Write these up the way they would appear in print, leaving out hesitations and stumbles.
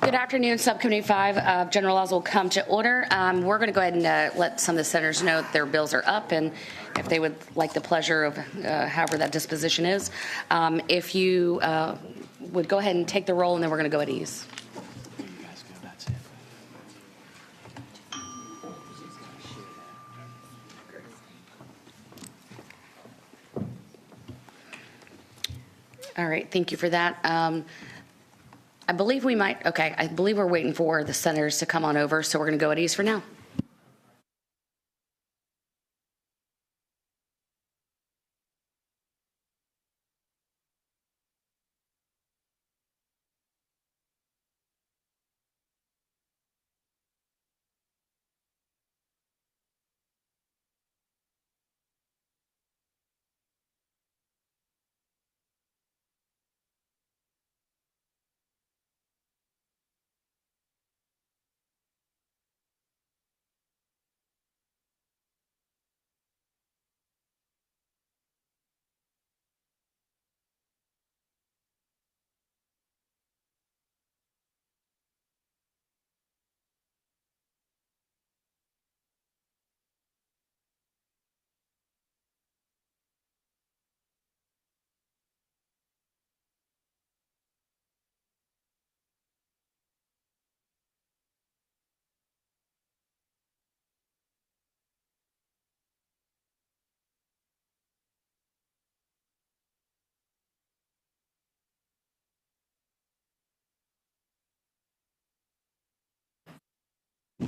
Good afternoon, Subcommittee 5. General laws will come to order. We're going to go ahead and let some of the senators know that their bills are up and if they would like the pleasure of however that disposition is. If you would go ahead and take the roll, and then we're going to go at ease. All right, thank you for that. I believe I believe we're waiting for the senators to come on over, so we're going to go at ease for now.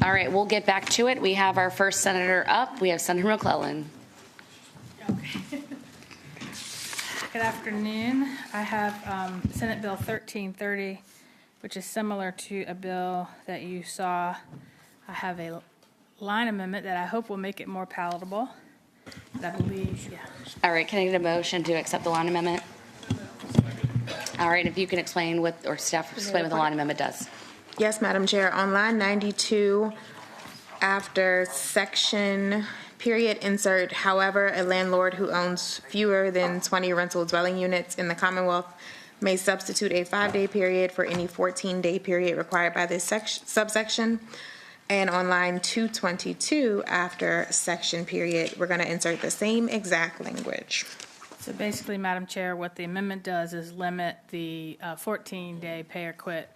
All right, we'll get back to it. We have our first senator up. We have Senator McClellan. Okay. Good afternoon. I have Senate Bill 1330, which is similar to a bill that you saw. I have a line amendment that I hope will make it more palatable. I believe, yeah. All right, can I get a motion to accept the line amendment? All right, if you can explain what, or staff explain what the line amendment does. Yes, Madam Chair. On line 92, after section period, insert, however, a landlord who owns fewer than 20 rental dwelling units in the Commonwealth may substitute a 5-day period for any 14-day period required by this subsection. And on line 222, after section period, we're going to insert the same exact language. So basically, Madam Chair, what the amendment does is limit the 14-day pay or quit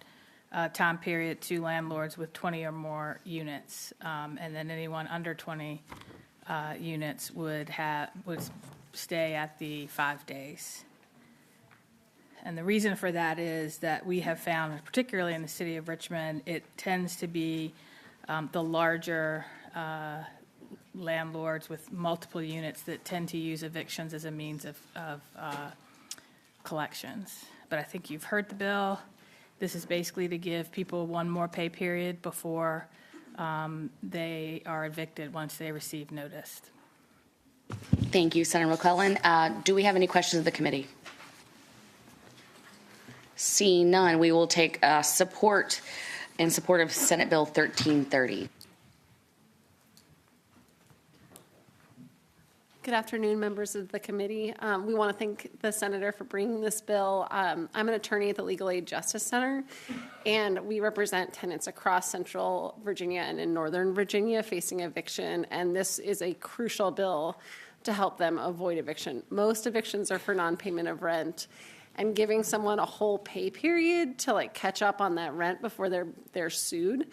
time period to landlords with 20 or more units, and then anyone under 20 units would stay at the 5 days. And the reason for that is that we have found, particularly in the city of Richmond, it tends to be the larger landlords with multiple units that tend to use evictions as a means of collections. But I think you've heard the bill. This is basically to give people one more pay period before they are evicted once they receive notice. Thank you, Senator McClellan. Do we have any questions of the committee? Seeing none, we will take support in support of Senate Bill 1330. Good afternoon, members of the committee. We want to thank the senator for bringing this bill. I'm an attorney at the Legal Aid Justice Center, and we represent tenants across Central Virginia and in Northern Virginia facing eviction, and this is a crucial bill to help them avoid eviction. Most evictions are for non-payment of rent, and giving someone a whole pay period to catch up on that rent before they're sued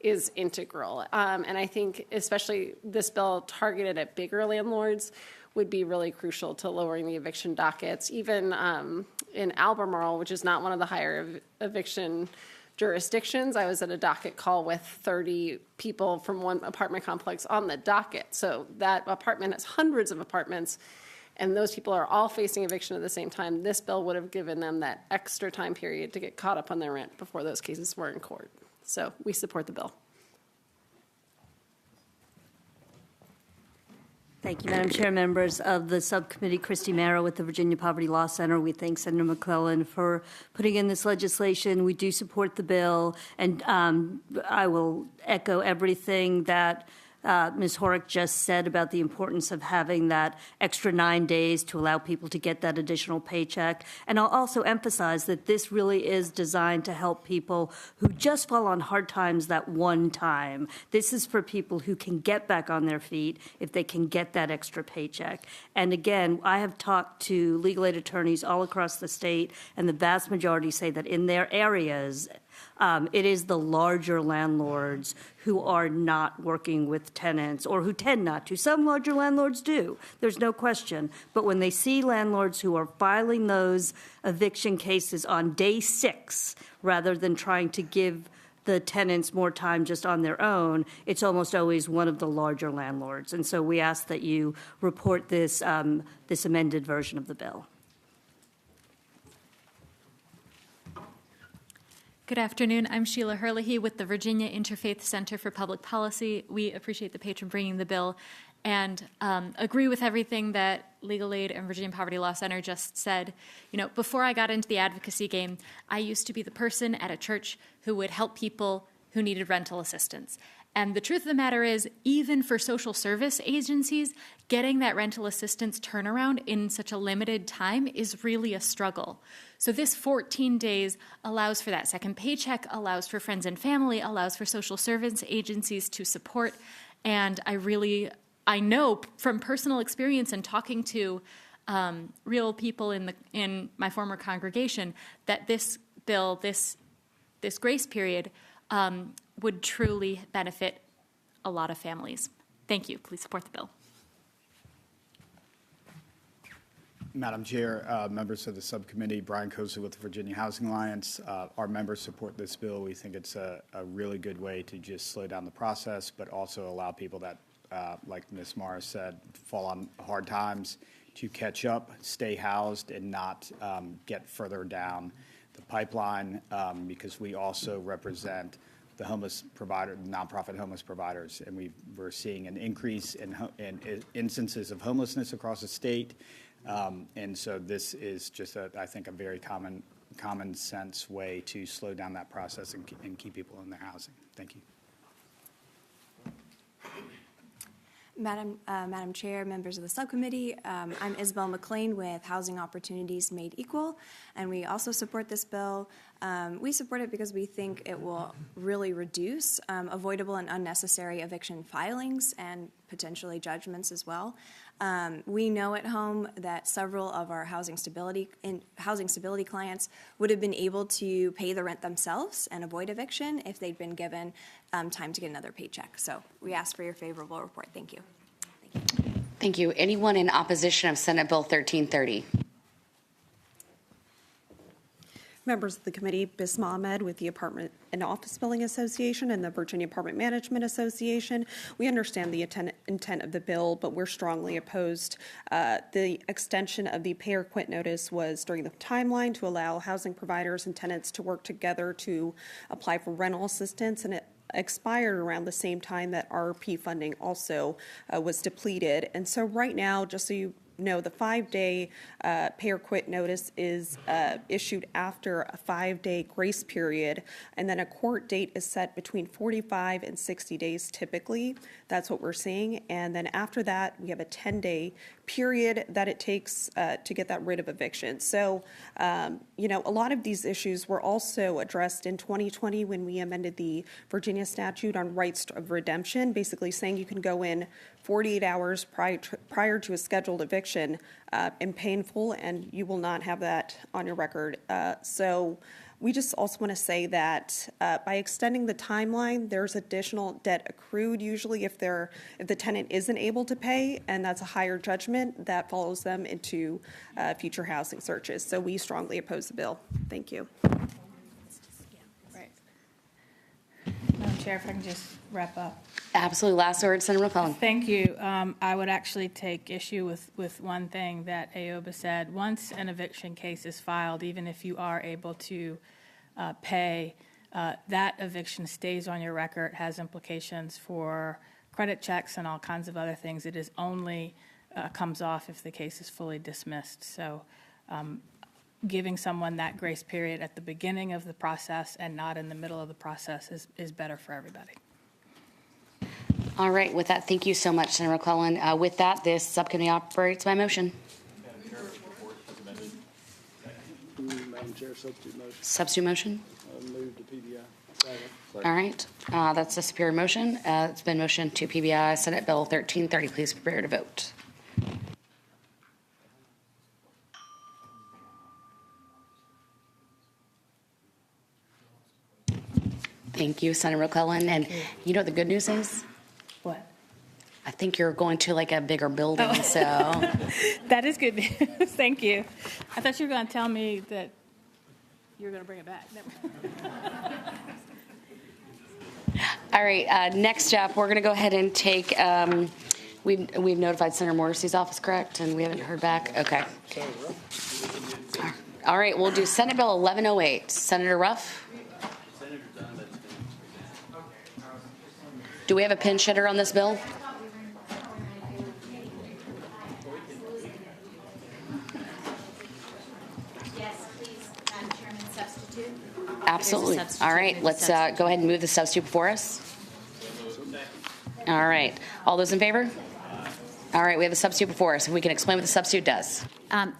is integral. And I think especially this bill targeted at bigger landlords would be really crucial to lowering the eviction dockets. Even in Albemarle, which is not one of the higher eviction jurisdictions, I was at a docket call with 30 people from one apartment complex on the docket. So that apartment has hundreds of apartments, and those people are all facing eviction at the same time. This bill would have given them that extra time period to get caught up on their rent before those cases were in court. So we support the bill. Thank you, Madam Chair. Members of the subcommittee, Christy Marrow with the Virginia Poverty Law Center. We thank Senator McClellan for putting in this legislation. We do support the bill, and I will echo everything that Ms. Horick just said about the importance of having that extra 9 days to allow people to get that additional paycheck. And I'll also emphasize that this really is designed to help people who just fall on hard times that one time. This is for people who can get back on their feet if they can get that extra paycheck. And again, I have talked to legal aid attorneys all across the state, and the vast majority say that in their areas, it is the larger landlords who are not working with tenants or who tend not to. Some larger landlords do, there's no question. But when they see landlords who are filing those eviction cases on day 6 rather than trying to give the tenants more time just on their own, it's almost always one of the larger landlords. And so we ask that you report this, this amended version of the bill. Good afternoon. I'm Sheila Herlihy with the Virginia Interfaith Center for Public Policy. We appreciate the patron bringing the bill and agree with everything that Legal Aid and Virginia Poverty Law Center just said. You know, before I got into the advocacy game, I used to be the person at a church who would help people who needed rental assistance. And the truth of the matter is, even for social service agencies, getting that rental assistance turnaround in such a limited time is really a struggle. So this 14 days allows for that second paycheck, allows for friends and family, allows for social service agencies to support. And I know from personal experience and talking to real people in my former congregation that this bill, this grace period, would truly benefit a lot of families. Thank you. Please support the bill. Madam Chair, members of the subcommittee, Brian Kosa with the Virginia Housing Alliance. Our members support this bill. We think it's a really good way to just slow down the process, but also allow people that, like Ms. Morris said, fall on hard times to catch up, stay housed, and not get further down the pipeline, because we also represent the homeless provider, nonprofit homeless providers, and we're seeing an increase in instances of homelessness across the state. And so this is just, I think, a very common sense way to slow down that process and keep people in their housing. Thank you. Madam Chair, members of the subcommittee, I'm Isabel McLean with Housing Opportunities Made Equal, and we also support this bill. We support it because we think it will really reduce avoidable and unnecessary eviction filings and potentially judgments as well. We know at home that several of our housing stability clients would have been able to pay the rent themselves and avoid eviction if they'd been given time to get another paycheck. So we ask for your favorable report. Thank you. Thank you. Anyone in opposition of Senate Bill 1330? Members of the committee, Bisma Ahmed with the Apartment and Office Building Association and the Virginia Apartment Management Association. We understand the intent of the bill, but we're strongly opposed. The extension of the pay or quit notice was during the timeline to allow housing providers and tenants to work together to apply for rental assistance, and it expired around the same time that RP funding also was depleted. And so right now, just so you know, the 5-day pay or quit notice is issued after a 5-day grace period, and then a court date is set between 45 and 60 days typically. That's what we're seeing. And then after that, we have a 10-day period that it takes to get that rid of eviction. So, you know, a lot of these issues were also addressed in 2020 when we amended the Virginia statute on rights of redemption, basically saying you can go in 48 hours prior to a scheduled eviction and pay in full, and you will not have that on your record. So we just also want to say that by extending the timeline, there's additional debt accrued usually if the tenant isn't able to pay, and that's a higher judgment that follows them into future housing searches. So we strongly oppose the bill. Thank you. Right. Madam Chair, if I can just wrap up. Absolutely. Last word, Senator McClellan. Thank you. I would actually take issue with one thing that Aoba said. Once an eviction case is filed, even if you are able to pay, that eviction stays on your record, has implications for credit checks and all kinds of other things. It is only comes off if the case is fully dismissed. So giving someone that grace period at the beginning of the process and not in the middle of the process is better for everybody. All right, with that, thank you so much, Senator McClellan. With that, this subcommittee operates by motion. Madam Chair, substitute motion. Substitute motion? Move to PBI. All right, that's a superior motion. It's been motioned to PBI Senate Bill 1330. Please prepare to vote. Thank you, Senator McClellan. And you know what the good news is? What? I think you're going to like a bigger building, so. That is good news. Thank you. I thought you were going to tell me that you were going to bring it back. All right, next up, we're going to go ahead and take, we've notified Senator Morrissey's office, correct? And we haven't heard back? Okay. All right, we'll do Senate Bill 1108. Senator Ruff? Do we have a pinch hitter on this bill? Yes, please, Madam Chairman, substitute. Absolutely. All right, let's go ahead and move the substitute before us. All right, all those in favor? All right, we have the substitute before us. If we can explain what the substitute does.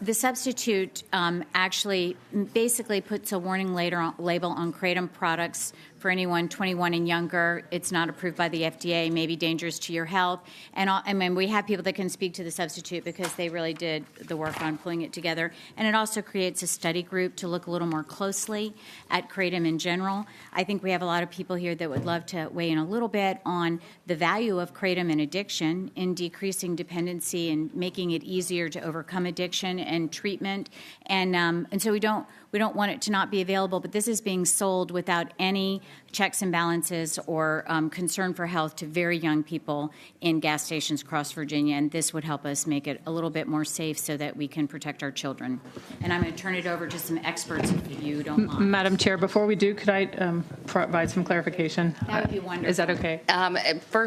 The substitute actually basically puts a warning label on kratom products for anyone 21 and younger. It's not approved by the FDA, may be dangerous to your health. And I mean, we have people that can speak to the substitute because they really did the work on pulling it together. And it also creates a study group to look a little more closely at kratom in general. I think we have a lot of people here that would love to weigh in a little bit on the value of kratom in addiction, in decreasing dependency and making it easier to overcome addiction and treatment. And so we don't want it to not be available, but this is being sold without any checks and balances or concern for health to very young people in gas stations across Virginia, and this would help us make it a little bit more safe so that we can protect our children. And I'm going to turn it over to some experts if you don't mind. Madam Chair, before we do, could I provide some clarification? That would be wonderful. Is that okay?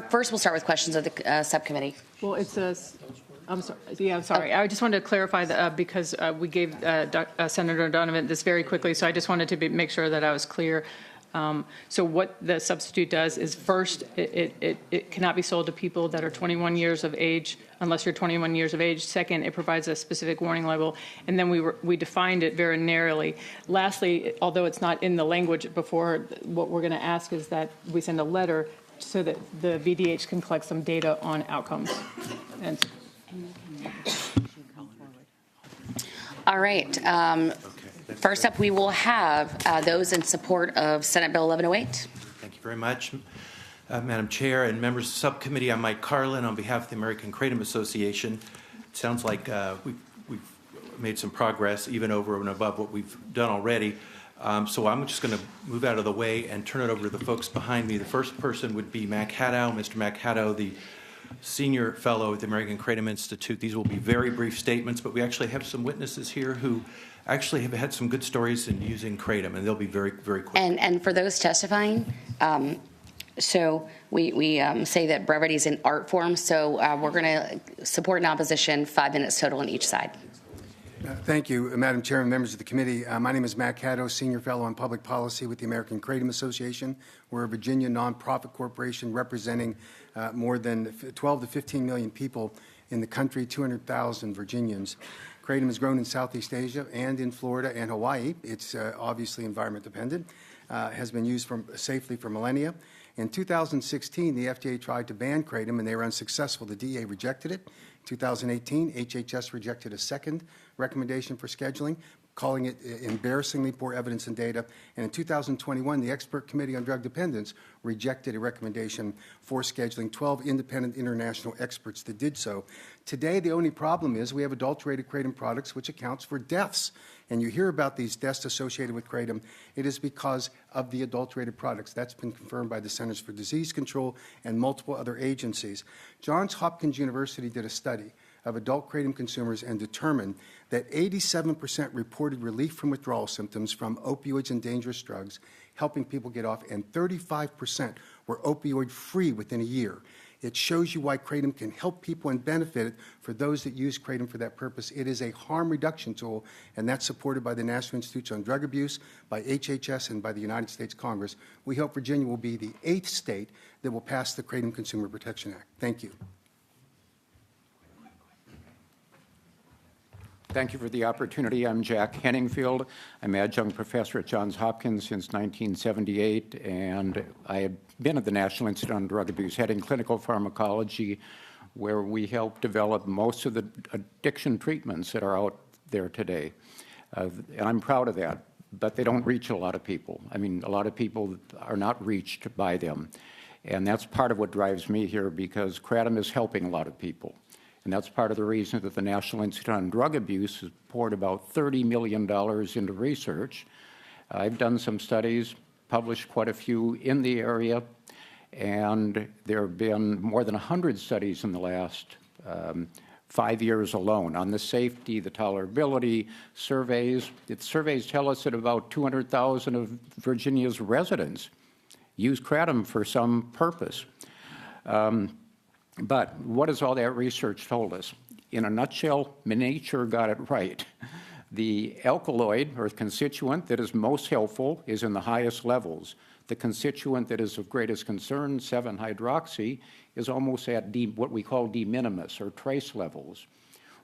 First, we'll start with questions of the subcommittee. Well, it says, I'm sorry. Yeah, I'm sorry. I just wanted to clarify that because we gave Senator Donovan this very quickly, so I just wanted to make sure that I was clear. So what the substitute does is, first, it cannot be sold to people that are 21 years of age unless you're 21 years of age. Second, it provides a specific warning label. And then we defined it very narrowly. Lastly, although it's not in the language before, what we're going to ask is that we send a letter so that the VDH can collect some data on outcomes. And All right. First up, we will have those in support of Senate Bill 1108. Thank you very much, Madam Chair and members of the subcommittee. I'm Mike Carlin on behalf of the American Kratom Association. It sounds like we've made some progress even over and above what we've done already. So I'm just going to move out of the way and turn it over to the folks behind me. The first person would be Mac Haddow, Mr. Mac Haddow, the Senior Fellow at the American Kratom Institute. These will be very brief statements, but we actually have some witnesses here who actually have had some good stories in using kratom, and they'll be very, very quick. And for those testifying, so we say that brevity is an art form, so we're going to support and opposition 5 minutes total on each side. Thank you, Madam Chair and members of the committee. My name is Matt Caddo, Senior Fellow on Public Policy with the American Kratom Association. We're a Virginia nonprofit corporation representing more than 12 to 15 million people in the country, 200,000 Virginians. Kratom is grown in Southeast Asia and in Florida and Hawaii. It's obviously environment dependent, has been used safely for millennia. In 2016, the FDA tried to ban kratom, and they were unsuccessful. The DEA rejected it. In 2018, HHS rejected a second recommendation for scheduling, calling it embarrassingly poor evidence and data. And in 2021, the Expert Committee on Drug Dependence rejected a recommendation for scheduling. 12 independent international experts that did so. Today, the only problem is we have adulterated kratom products, which accounts for deaths. And you hear about these deaths associated with kratom. It is because of the adulterated products. That's been confirmed by the Centers for Disease Control and multiple other agencies. Johns Hopkins University did a study of adult kratom consumers and determined that 87% reported relief from withdrawal symptoms from opioids and dangerous drugs, helping people get off, and 35% were opioid-free within a year. It shows you why Kratom can help people and benefit for those that use Kratom for that purpose. It is a harm reduction tool, and that's supported by the National Institute on Drug Abuse, by HHS, and by the United States Congress. We hope Virginia will be the 8th state that will pass the Kratom Consumer Protection Act. Thank you. Thank you for the opportunity. I'm Jack Henningfield. I'm adjunct professor at Johns Hopkins since 1978, and I have been at the National Institute on Drug Abuse, heading clinical pharmacology, where we help develop most of the addiction treatments that are out there today. And I'm proud of that, but they don't reach a lot of people. I mean, a lot of people are not reached by them. And that's part of what drives me here, because Kratom is helping a lot of people. And that's part of the reason that the National Institute on Drug Abuse has poured about $30 million into research. I've done some studies, published quite a few in the area, and there have been more than 100 studies in the last 5 years alone on the safety, the tolerability, surveys. Surveys tell us that about 200,000 of Virginia's residents use Kratom for some purpose. But what has all that research told us? In a nutshell, nature got it right. The alkaloid, or constituent, that is most helpful is in the highest levels. The constituent that is of greatest concern, 7-hydroxy, is almost at what we call de minimis, or trace levels.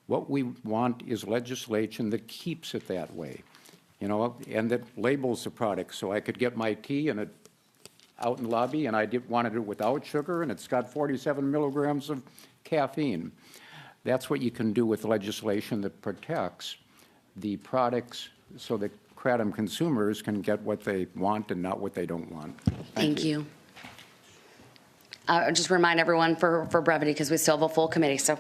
What we want is legislation that keeps it that way, you know, and that labels the product. So I could get my tea and out in the lobby, and I wanted it without sugar, and it's got 47 milligrams of caffeine. That's what you can do with legislation that protects the products so that Kratom consumers can get what they want and not what they don't want. Thank you. Just remind everyone for brevity, because we still have a full committee, so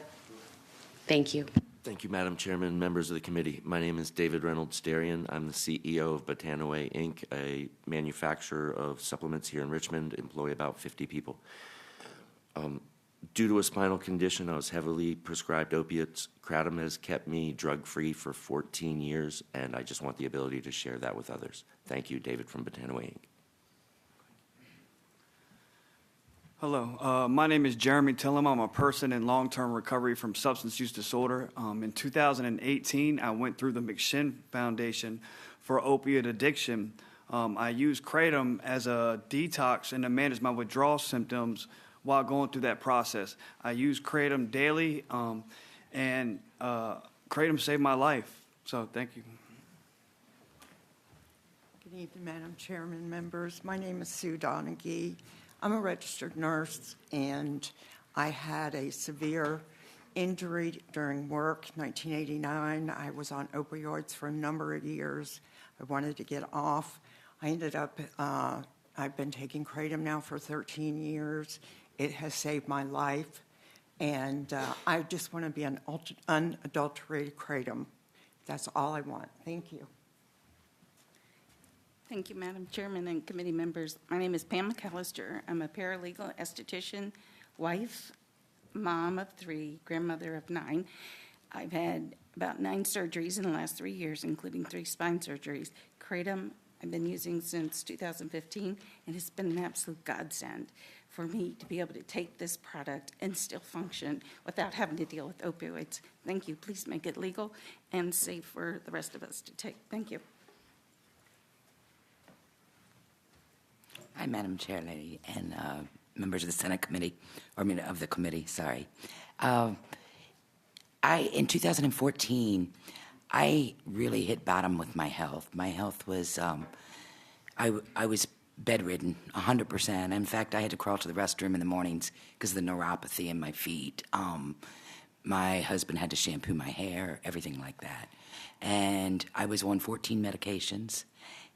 thank you. Thank you, Madam Chairman, members of the committee. My name is David Reynolds Darian. I'm the CEO of Botanaway, Inc., a manufacturer of supplements here in Richmond, employ about 50 people. Due to a spinal condition, I was heavily prescribed opiates. Kratom has kept me drug-free for 14 years, and I just want the ability to share that with others. Thank you, David from Botanaway, Inc. Hello, my name is Jeremy Tillum. I'm a person in long-term recovery from substance use disorder. In 2018, I went through the McShin Foundation for opiate addiction. I used Kratom as a detox and to manage my withdrawal symptoms while going through that process. I use Kratom daily, and Kratom saved my life. So thank you. Good evening, Madam Chairman, members. My name is Sue Donaghy. I'm a registered nurse, and I had a severe injury during work, 1989. I was on opioids for a number of years. I wanted to get off. I ended up, I've been taking Kratom now for 13 years. It has saved my life, and I just want to be an unadulterated Kratom. That's all I want. Thank you. Thank you, Madam Chairman and committee members. My name is Pam McAllister. I'm a paralegal, esthetician, wife, mom of 3, grandmother of 9. I've had about 9 surgeries in the last 3 years, including 3 spine surgeries. Kratom I've been using since 2015, and it's been an absolute godsend for me to be able to take this product and still function without having to deal with opioids. Thank you. Please make it legal and safe for the rest of us to take. Thank you. Hi, Madam Chair, lady, and members of the Senate committee, or I mean of the committee. Sorry, in 2014, I really hit bottom with my health. My health was, I was bedridden, 100%. In fact, I had to crawl to the restroom in the mornings because of the neuropathy in my feet. My husband had to shampoo my hair, everything like that, and I was on 14 medications.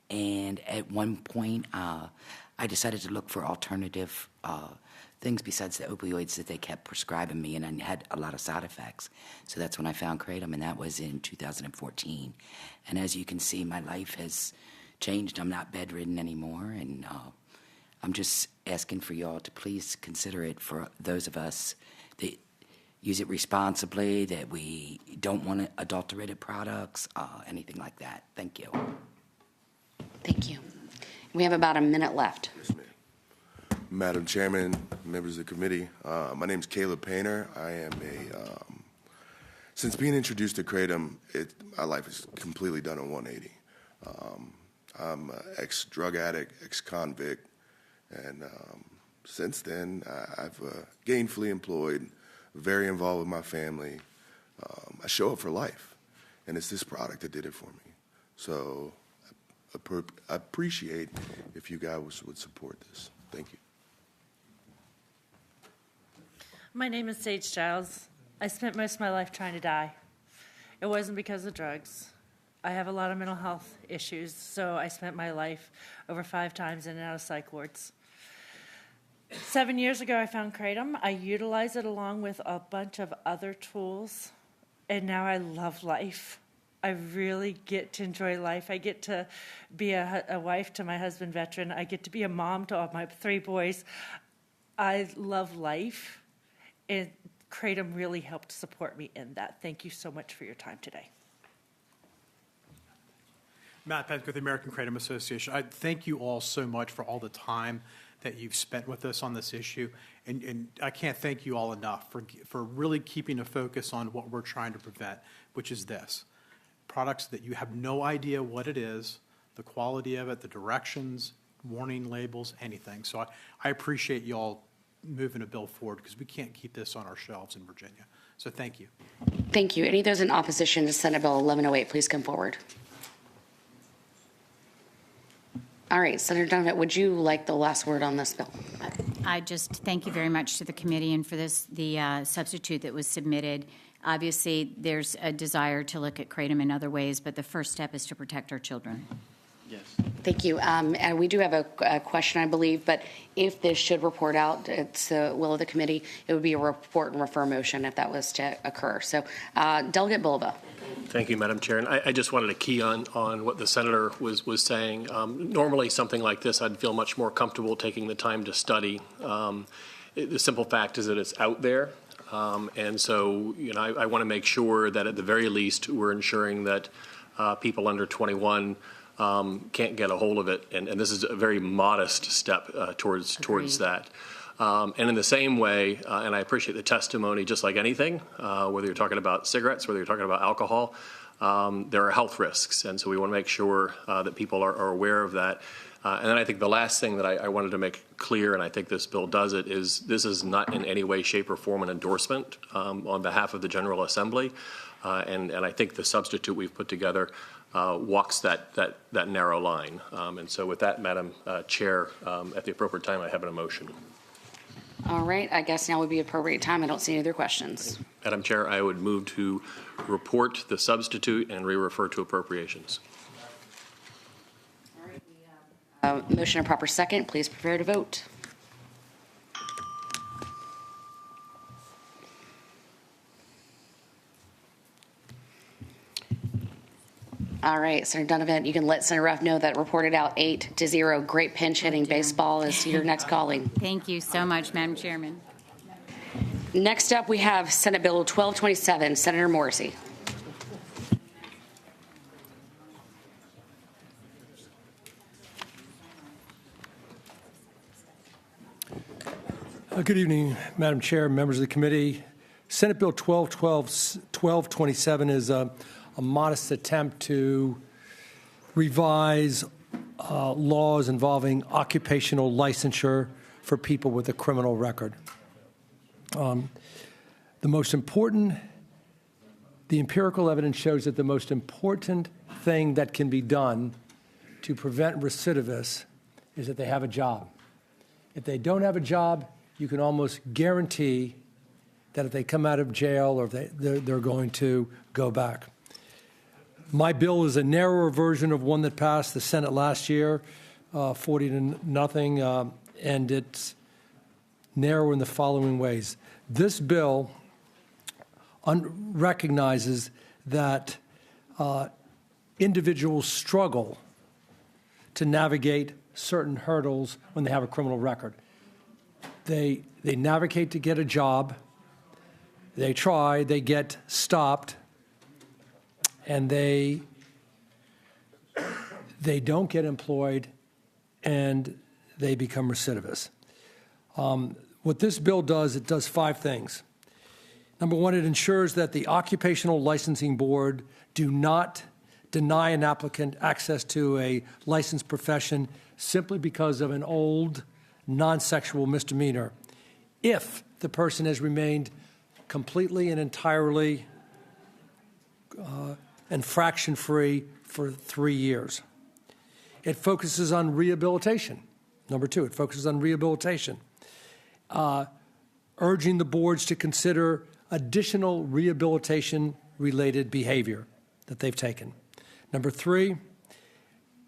And at one point, I decided to look for alternative things besides the opioids that they kept prescribing me, and I had a lot of side effects. So that's when I found Kratom, and that was in 2014. And as you can see, my life has changed. I'm not bedridden anymore, and I'm just asking for y'all to please consider it for those of us that use it responsibly, that we don't want adulterated products, anything like that. Thank you. Thank you. We have about a minute left. Yes, ma'am. Madam Chairman, members of the committee, my name is Caleb Painter. I am since being introduced to Kratom, my life has completely done a 180. I'm an ex-drug addict, ex-convict, and since then, I've gainfully employed, very involved with my family. I show up for life, and it's this product that did it for me. So I appreciate if you guys would support this. Thank you. My name is Sage Giles. I spent most of my life trying to die. It wasn't because of drugs. I have a lot of mental health issues, so I spent my life over 5 times in and out of psych wards. 7 years ago, I found Kratom. I utilize it along with a bunch of other tools, and now I love life. I really get to enjoy life. I get to be a wife to my husband, veteran. I get to be a mom to all my 3 boys. I love life, and Kratom really helped support me in that. Thank you so much for your time today. Matt Penk with the American Kratom Association. I thank you all so much for all the time that you've spent with us on this issue, and I can't thank you all enough for really keeping a focus on what we're trying to prevent, which is this. Products that you have no idea what it is, the quality of it, the directions, warning labels, anything. So I appreciate you all moving a bill forward because we can't keep this on our shelves in Virginia. So thank you. Thank you. Any of those in opposition to Senate Bill 1108, please come forward. All right, Senator Donovan, would you like the last word on this bill? I just thank you very much to the committee and for the substitute that was submitted. Obviously, there's a desire to look at Kratom in other ways, but the first step is to protect our children. Yes. Thank you. And we do have a question, I believe, but if this should report out, it's the will of the committee, it would be a report and refer motion if that was to occur. So, Delegate Bulba. Thank you, Madam Chair. And I just wanted to key on what the senator was saying. Normally, something like this, I'd feel much more comfortable taking the time to study. The simple fact is that it's out there. And so, I want to make sure that at the very least, we're ensuring that people under 21 can't get a hold of it. And this is a very modest step towards that. And in the same way, and I appreciate the testimony, just like anything, whether you're talking about cigarettes, whether you're talking about alcohol, there are health risks. And so we want to make sure that people are aware of that. And then I think the last thing that I wanted to make clear, and I think this bill does it, is this is not in any way, shape, or form an endorsement on behalf of the General Assembly. And I think the substitute we've put together walks that narrow line. And so with that, Madam Chair, at the appropriate time, I have an motion. All right. I guess now would be appropriate time. I don't see any other questions. Madam Chair, I would move to report the substitute and re-refer to appropriations. All right. Motion and proper second. Please prepare to vote. All right, Senator Donovan, you can let Senator Ruff know that reported out 8-0. Great pinch hitting baseball is your next calling. Thank you so much, Madam Chairman. Next up, we have Senate Bill 1227. Senator Morrissey. Good evening, Madam Chair, members of the committee. Senate Bill 1227 is a modest attempt to revise laws involving occupational licensure for people with a criminal record. The empirical evidence shows that the most important thing that can be done to prevent recidivists is that they have a job. If they don't have a job, you can almost guarantee that if they come out of jail or if they're going to go back. My bill is a narrower version of one that passed the Senate last year, 40-0, and it's narrow in the following ways. This bill recognizes that individuals struggle to navigate certain hurdles when they have a criminal record. They navigate to get a job, they try, they get stopped, and they don't get employed, and they become recidivists. What this bill does, it does 5 things. Number one, it ensures that the Occupational Licensing Board do not deny an applicant access to a licensed profession simply because of an old, non-sexual misdemeanor, if the person has remained completely and entirely infraction-free for 3 years. It focuses on rehabilitation. Number 2, it focuses on rehabilitation, urging the boards to consider additional rehabilitation-related behavior that they've taken. Number 3,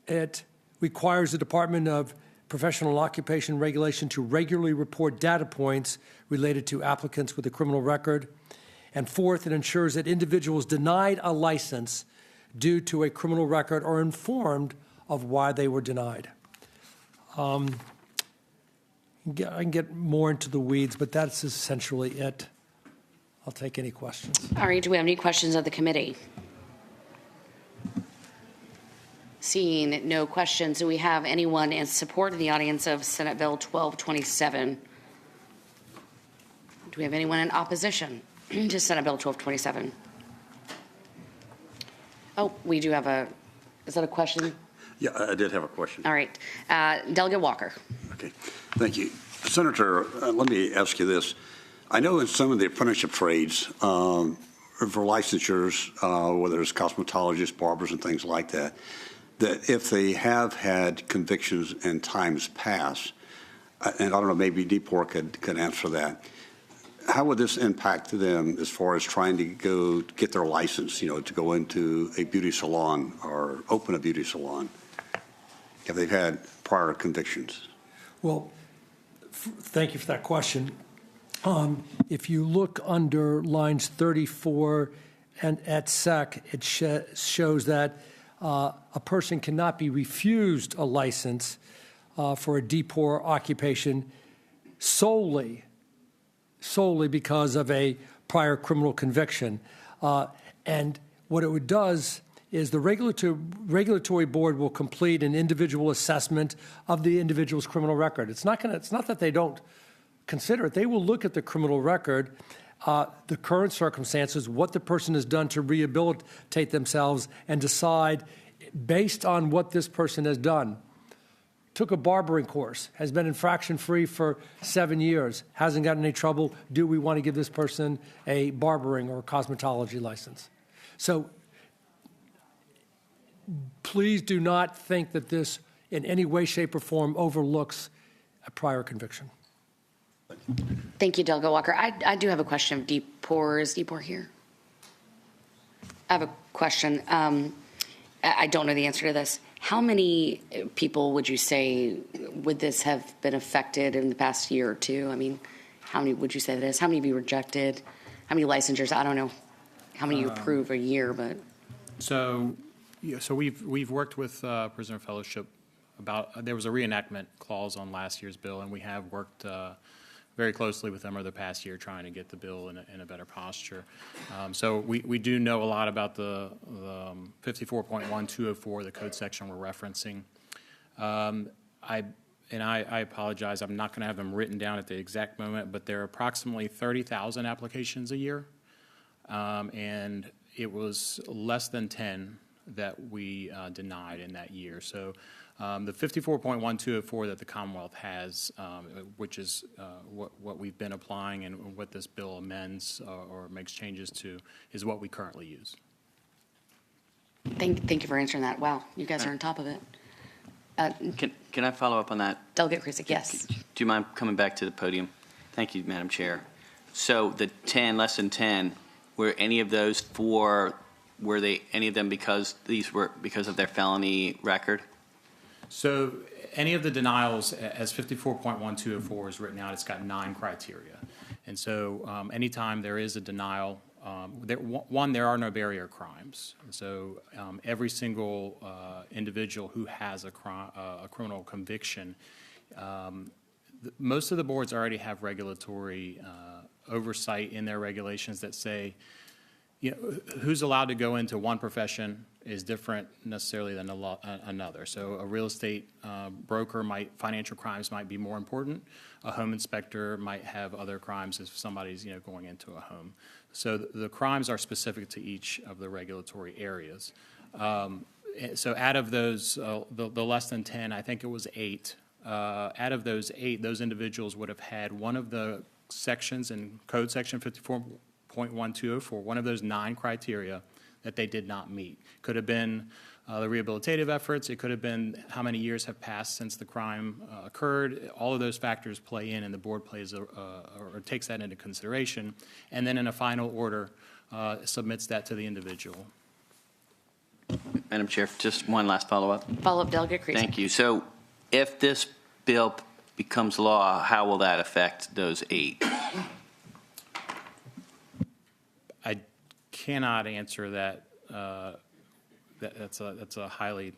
it requires the Department of Professional and Occupation Regulation to regularly report data points related to applicants with a criminal record. And 4th, it ensures that individuals denied a license due to a criminal record are informed of why they were denied. I can get more into the weeds, but that's essentially it. I'll take any questions. All right, do we have any questions of the committee? Seeing no questions, do we have anyone in support of the audience of Senate Bill 1227? Do we have anyone in opposition to Senate Bill 1227? Oh, we do have is that a question? Yeah, I did have a question. All right. Delegate Walker. Okay, thank you. Senator, let me ask you this. I know in some of the apprenticeship trades, for licensures, whether it's cosmetologists, barbers, and things like that, that if they have had convictions in times past, and I don't know, maybe Deepore could answer that, how would this impact them as far as trying to go get their license, to go into a beauty salon or open a beauty salon, if they've had prior convictions? Well, thank you for that question. If you look under lines 34 and at SEC, it shows that a person cannot be refused a license for a D4 occupation solely because of a prior criminal conviction. And what it does is the regulatory board will complete an individual assessment of the individual's criminal record. It's not that they don't consider it. They will look at the criminal record, the current circumstances, what the person has done to rehabilitate themselves, and decide based on what this person has done. Took a barbering course, has been infraction-free for 7 years, hasn't gotten any trouble. Do we want to give this person a barbering or cosmetology license? So please do not think that this in any way, shape, or form overlooks a prior conviction. Thank you, Delegate Walker. I do have a question of Deepore. Is Deepore here? I have a question. I don't know the answer to this. How many people would you say would this have been affected in the past year or two? I mean, how many would you say that is? How many be rejected? How many licensures? I don't know how many you approve a year, but. So we've worked with Prisoner Fellowship there was a reenactment clause on last year's bill, and we have worked very closely with them over the past year trying to get the bill in a better posture. So we do know a lot about the 54.1204, the code section we're referencing. I apologize, I'm not going to have them written down at the exact moment, but there are approximately 30,000 applications a year, and it was less than 10 that we denied in that year. So the 54.1204 that the Commonwealth has, which is what we've been applying and what this bill amends or makes changes to, is what we currently use. Thank you for answering that. Wow, you guys are on top of it. Can I follow up on that? Delegate Krusek, yes. Do you mind coming back to the podium? Thank you, Madam Chair. So the 10, less than 10, were any of those were they any of them because of their felony record? So any of the denials, as 54.1204 is written out, it's got 9 criteria. And so anytime there is a denial, there are no barrier crimes. And so every single individual who has a criminal conviction, most of the boards already have regulatory oversight in their regulations that say, who's allowed to go into one profession is different necessarily than another. So a real estate broker financial crimes might be more important. A home inspector might have other crimes if somebody's going into a home. So the crimes are specific to each of the regulatory areas. So out of those, the less than 10, I think it was 8. Out of those 8, those individuals would have had one of the sections in Code Section 54.1204, one of those 9 criteria that they did not meet. Could have been the rehabilitative efforts. It could have been how many years have passed since the crime occurred. All of those factors play in, and the board or takes that into consideration, and then in a final order submits that to the individual. Madam Chair, just one last follow-up. Follow-up, Delegate Creasy. Thank you. So if this bill becomes law, how will that affect those 8? I cannot answer that. That's a highly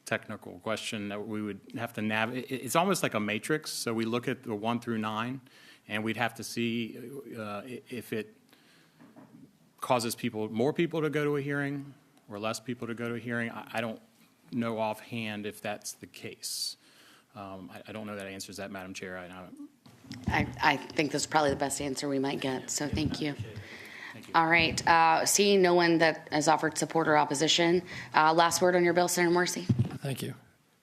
technical question that we would have to navigate. It's almost like a matrix. So we look at the 1 through 9, and we'd have to see if it causes more people to go to a hearing or less people to go to a hearing. I don't know offhand if that's the case. I don't know that answers that, Madam Chair. I think this is probably the best answer we might get, so thank you. All right. Seeing no one that has offered support or opposition, last word on your bill, Senator Morrissey. Thank you.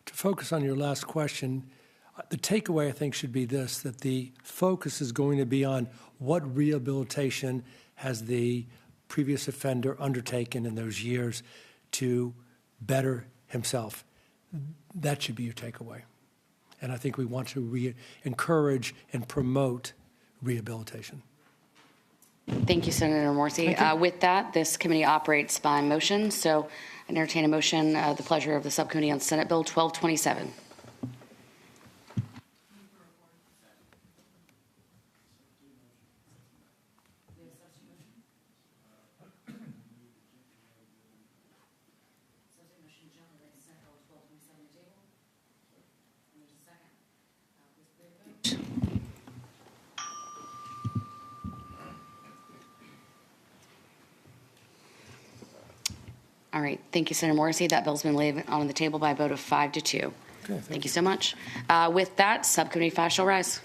To focus on your last question, the takeaway, I think, should be this, that the focus is going to be on what rehabilitation has the previous offender undertaken in those years to better himself. That should be your takeaway. And I think we want to encourage and promote rehabilitation. Thank you, Senator Morrissey. With that, this committee operates by motion, so I entertain a motion, the pleasure of the Subcommittee on Senate Bill 1227. All right. Thank you, Senator Morrissey. That bill's been laid on the table by a vote of 5-2. Okay, thank you so much. With that, Subcommittee 5 shall rise.